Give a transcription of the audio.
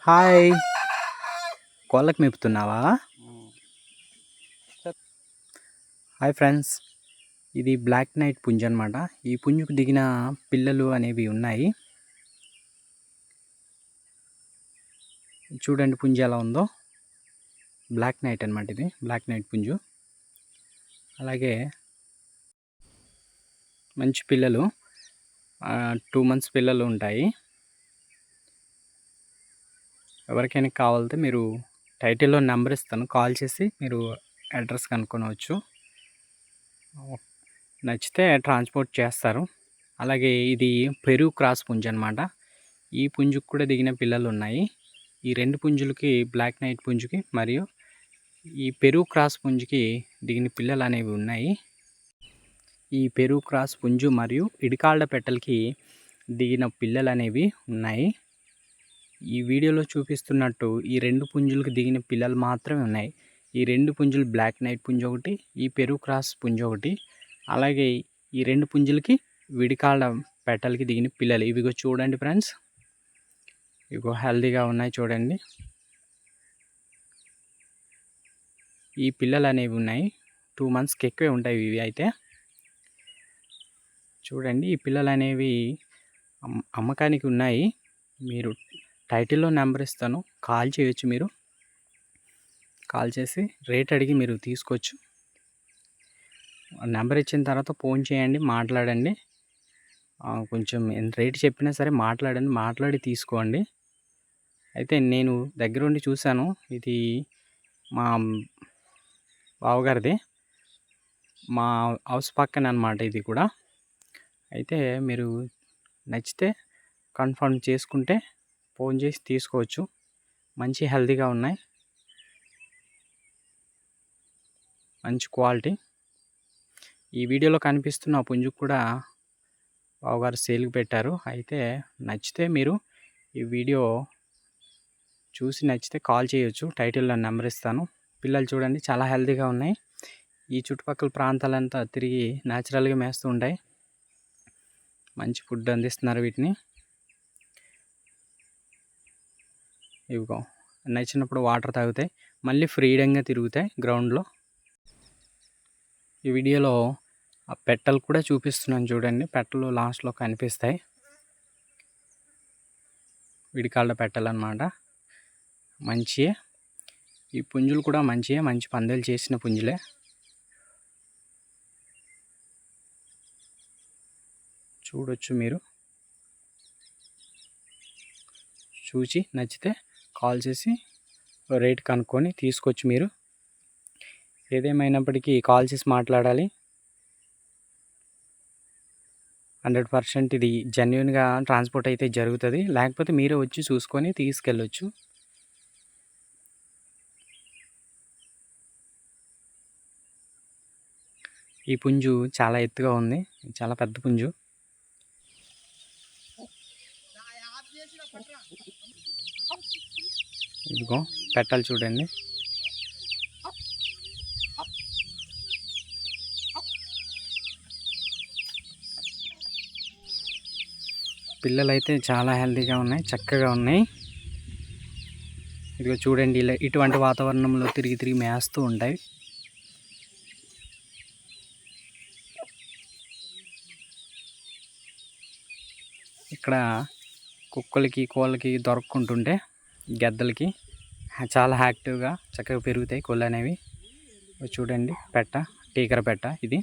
Hi! కోళ్ళకి మేపుతున్నావా? Hi friends! ఇది బ్లాక్ నైట్ పుంజు అనమాట. ఈ పుంజుకు దిగిన పిల్లలు అనేవి ఉన్నాయి. చూడండి పుంజు ఎలా ఉందో. బ్లాక్ నైట్ అనమాట, ఇది బ్లాక్ నైట్ పుంజు. అలాగే మంచి పిల్లలు, 2 months పిల్లలు ఉంటాయి. ఎవరికైనా కావాలంటే మీరు టైటిల్లో నెంబర్ ఇస్తాను, కాల్ చేసి మీరు అడ్రస్ కనుక్కోవచ్చు. నచ్చితే ట్రాన్స్పోర్ట్ చేస్తారు. అలాగే ఇది పెరు క్రాస్ పుంజు అనమాట. ఈ పుంజుకు కూడా దిగిన పిల్లలు ఉన్నాయి. ఈ 2 పుంజులకి, బ్లాక్ నైట్ పుంజుకి మరియు ఈ పెరు క్రాస్ పుంజుకి దిగిన పిల్లలు అనేవి ఉన్నాయి. ఈ పెరు క్రాస్ పుంజు మరియు ఇడికాళ్ళ పెట్టలకి దిగిన పిల్లలు అనేవి ఉన్నాయి. ఈ వీడియోలో చూపిస్తున్నట్టు ఈ 2 పుంజులకు దిగిన పిల్లలు మాత్రమే ఉన్నాయి. ఈ 2 పుంజులు బ్లాక్ నైట్ పుంజు ఒకటి, ఈ పెరు క్రాస్ పుంజు ఒకటి. అలాగే ఈ 2 పుంజులకి విడికాళ్ళ పెట్టలకి దిగిన పిల్లలు. ఇవిగో చూడండి ఫ్రెండ్స్, ఇగో హెల్దీగా ఉన్నాయి చూడండి. ఈ పిల్లలు అనేవి ఉన్నాయి. 2 monthsకి ఎక్కువే ఉంటాయి ఇవి అయితే. చూడండి, ఈ పిల్లలు అనేవి అమ్మకానికి ఉన్నాయి. మీరు టైటిల్లో నెంబర్ ఇస్తాను, కాల్ చేయొచ్చు. మీరు కాల్ చేసి రేట్ అడిగి మీరు తీసుకోవచ్చు. నెంబర్ ఇచ్చిన తర్వాత ఫోన్ చేయండి, మాట్లాడండి. కొంచెం రేట్ చెప్పినా సరే మాట్లాడండి, మాట్లాడి తీసుకోండి. అయితే నేను దగ్గరుండి చూశాను, ఇది మా బావగారిది, మా హౌస్ పక్కన అనమాట ఇది కూడా. అయితే మీరు నచ్చితే కన్ఫర్మ్ చేసుకుంటే ఫోన్ చేసి తీసుకోవచ్చు. మంచి హెల్తీగా ఉన్నాయి, మంచి క్వాలిటీ. ఈ వీడియోలో కనిపిస్తున్న పుంజుకు కూడా బావగారు సేల్కి పెట్టారు. అయితే నచ్చితే మీరు ఈ వీడియో చూసి నచ్చితే కాల్ చేయొచ్చు. టైటిల్లో నెంబర్ ఇస్తాను. పిల్లలు చూడండి చాలా హెల్తీగా ఉన్నాయి. ఈ చుట్టుపక్కల ప్రాంతాలంతా తిరిగి న్యాచురల్గా మేస్తూ ఉంటాయి. మంచి ఫుడ్ అందిస్తున్నారు వీటిని. ఇవిగో నచ్చినప్పుడు వాటర్ తాగుతాయి, మళ్ళీ ఫ్రీడంగా తిరుగుతాయి గ్రౌండ్లో. ఈ వీడియోలో ఆ పెట్టలు కూడా చూపిస్తున్నాను చూడండి. పెట్టలు లాస్ట్లో కనిపిస్తాయి, విడికాళ్ళ పెట్టలు అన్నమాట. మంచియే, ఈ పుంజులు కూడా మంచియే, మంచి పందేలు చేసిన పుంజులే. చూడొచ్చు, మీరు చూసి నచ్చితే కాల్ చేసి రేట్ కనుక్కొని తీసుకోవచ్చు. మీరు ఏదేమైనప్పటికీ కాల్ చేసి మాట్లాడాలి. 100% ఇది జెన్యున్గా ట్రాన్స్పోర్ట్ అయితే జరుగుతుంది. లేకపోతే మీరే వచ్చి చూసుకొని తీసుకెళ్ళొచ్చు. ఈ పుంజు చాలా ఎత్తుగా ఉంది, చాలా పెద్ద పుంజు. ఇదిగో పెట్టలు చూడండి. పిల్లలు అయితే చాలా హెల్తీగా ఉన్నాయి, చక్కగా ఉన్నాయి. ఇదిగో చూడండి, ఇలా ఇటువంటి వాతావరణంలో తిరిగి తిరిగి మేస్తూ ఉంటాయి. ఇక్కడ కుక్కలకి, కోళ్ళకి దొరక్కుంటుంటే గెద్దలకి చాలా యాక్టివ్గా చక్కగా పెరుగుతాయి కోళ్ళు అనేవి. చూడండి పెట్ట, టీకర పెట్ట ఇది.